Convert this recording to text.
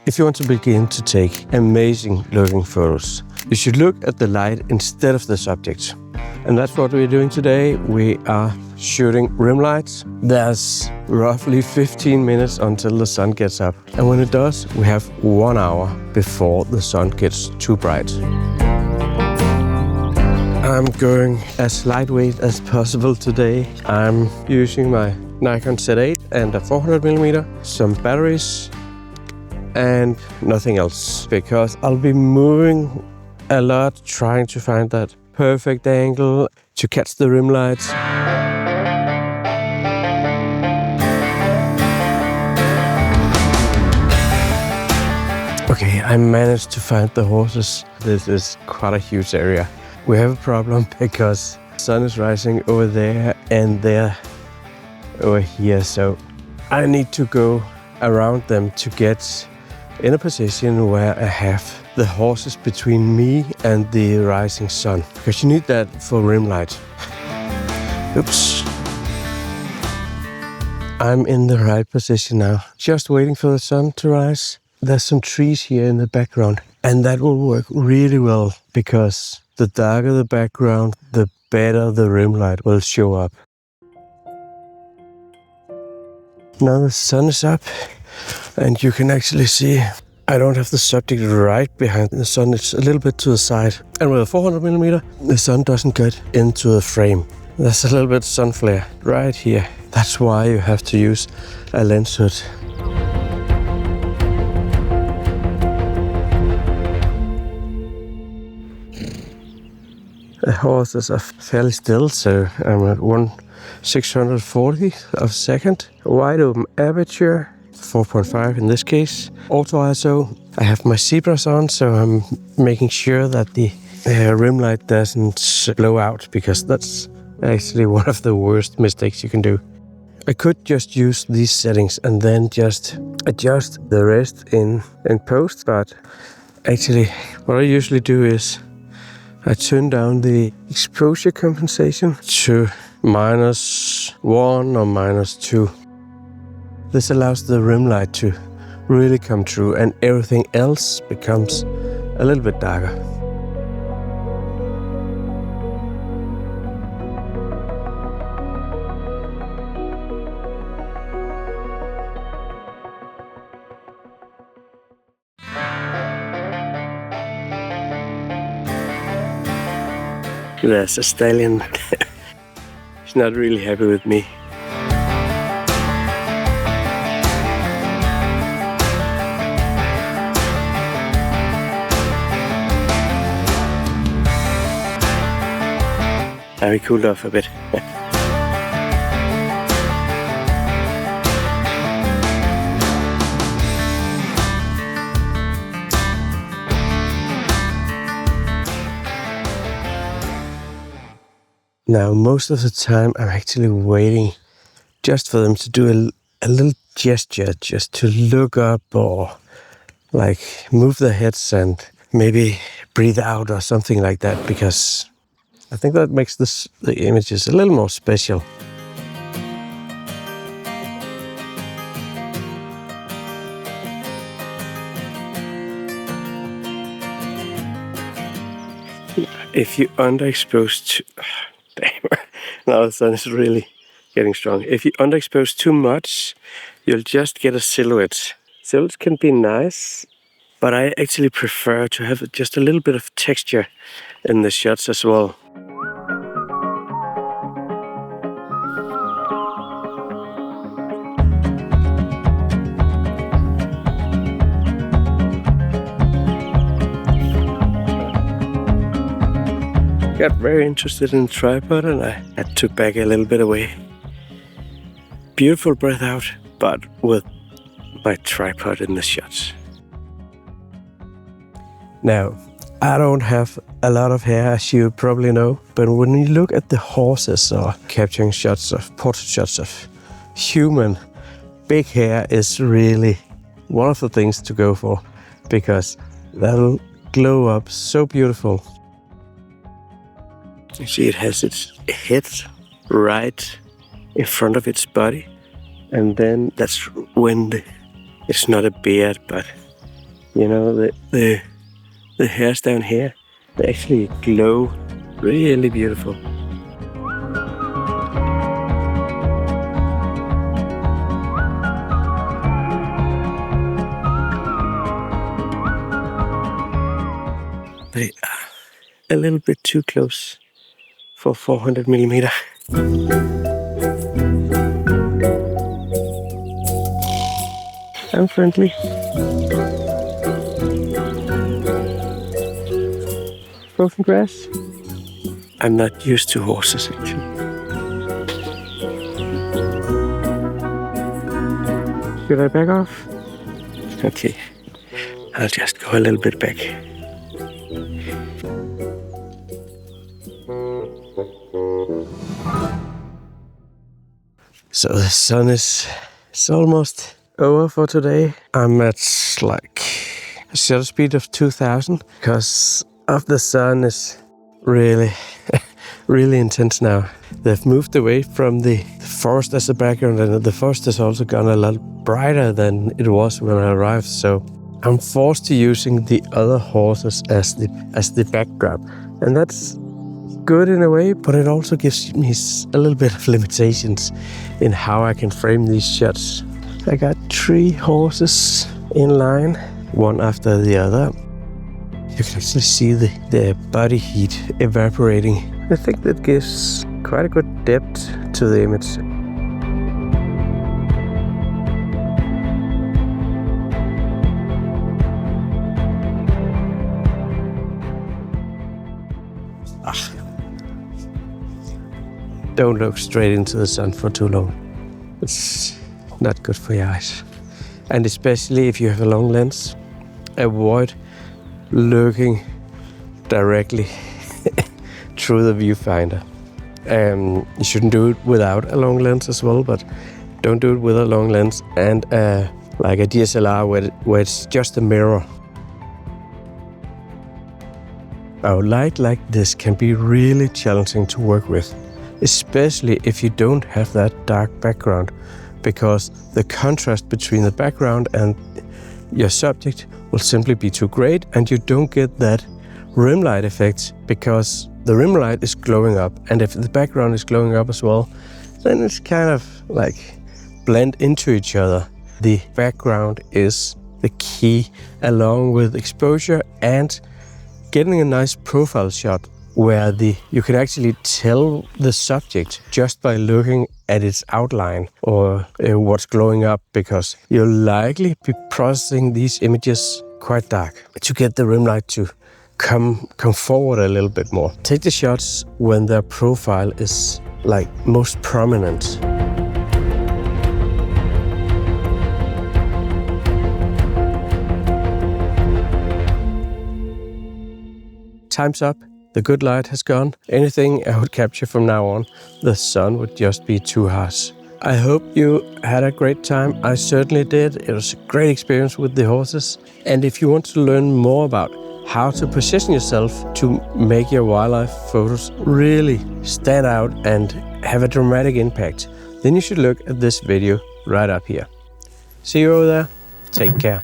If you want to begin to take amazing looking photos, you should look at the light instead of the subject. And that's what we're doing today. We are shooting Rimlight. There's roughly 15 minutes until the sun gets up. And when it does, we have 1 hour before the sun gets too bright. I'm going as lightweight as possible today. I'm using my Nikon Z8 and a 400mm, some batteries, and nothing else, because I'll be moving a lot trying to find that perfect angle to catch the rim lights. Okay, I managed to find the horses. This is quite a huge area. We have a problem because the sun is rising over there and they're over here, so I need to go around them to get in a position where I have the horses between me and the rising sun, because you need that for rim light. Oops. I'm in the right position now, just waiting for the sun to rise. There's some trees here in the background, and that will work really well, because the darker the background, the better the rim light will show up. Now the sun is up, and you can actually see I don't have the subject right behind the sun. It's a little bit to the side. And with a 400mm, the sun doesn't get into the frame. There's a little bit of sun flare right here. That's why you have to use a lens hood. The horses are fairly still, so I'm at 1/640 of a second. Wide open aperture, 4.5 in this case. Auto ISO. I have my zebras on, so I'm making sure that the rim light doesn't blow out, because that's actually one of the worst mistakes you can do. I could just use these settings and then just adjust the rest in post, but actually what I usually do is I turn down the exposure compensation to -1 or -2. This allows the rim light to really come through, and everything else becomes a little bit darker. There's a stallion. He's not really happy with me. We cooled off a bit. Now, most of the time I'm actually waiting just for them to do a little gesture, just to look up or like move their heads and maybe breathe out or something like that, because I think that makes the images a little more special. If you underexpose damn, now the sun is really getting strong. If you underexpose too much, you'll just get a silhouette. Silhouettes can be nice, but I actually prefer to have just a little bit of texture in the shots as well. Got very interested in the tripod, and I took back a little bit away. Beautiful breath out, but with my tripod in the shots. Now, I don't have a lot of hair, as you probably know, but when you look at the horses or capturing shots of portrait shots of human, big hair is really one of the things to go for, because that'll glow up so beautiful. You see, it has its head right in front of its body, and then that's when it's not a beard, but You know, the hairs down here, they actually glow really beautiful. They are a little bit too close for 400mm. I'm friendly. Frozen grass. I'm not used to horses actually. Should I back off? Okay, I'll just go a little bit back. So the sun is almost over for today. I'm at like a shutter speed of 2000 because of the sun is really really intense now. They've moved away from the forest as a background, and the forest has also gone a lot brighter than it was when I arrived, so I'm forced to using the other horses as the backdrop, and that's good in a way, but it also gives me a little bit of limitations in how I can frame these shots. I got 3 horses in line, one after the other. You can actually see the body heat evaporating. I think that gives quite a good depth to the image. Don't look straight into the sun for too long. It's not good for your eyes. And especially if you have a long lens, avoid looking directly through the viewfinder. You shouldn't do it without a long lens as well, but don't do it with a long lens and like a DSLR where it's just a mirror. A light like this can be really challenging to work with, especially if you don't have that dark background, because the contrast between the background and your subject will simply be too great, and you don't get that rim light effect because the rim light is glowing up, and if the background is glowing up as well, then it's kind of like blend into each other. The background is the key, along with exposure and getting a nice profile shot where you can actually tell the subject just by looking at its outline or what's glowing up, because you'll likely be processing these images quite dark to get the rim light to come forward a little bit more. Take the shots when their profile is like most prominent. Time's up. The good light has gone. Anything I would capture from now on, the sun would just be too harsh. I hope you had a great time. I certainly did. It was a great experience with the horses. And if you want to learn more about how to position yourself to make your wildlife photos really stand out and have a dramatic impact, then you should look at this video right up here. See you over there. Take care.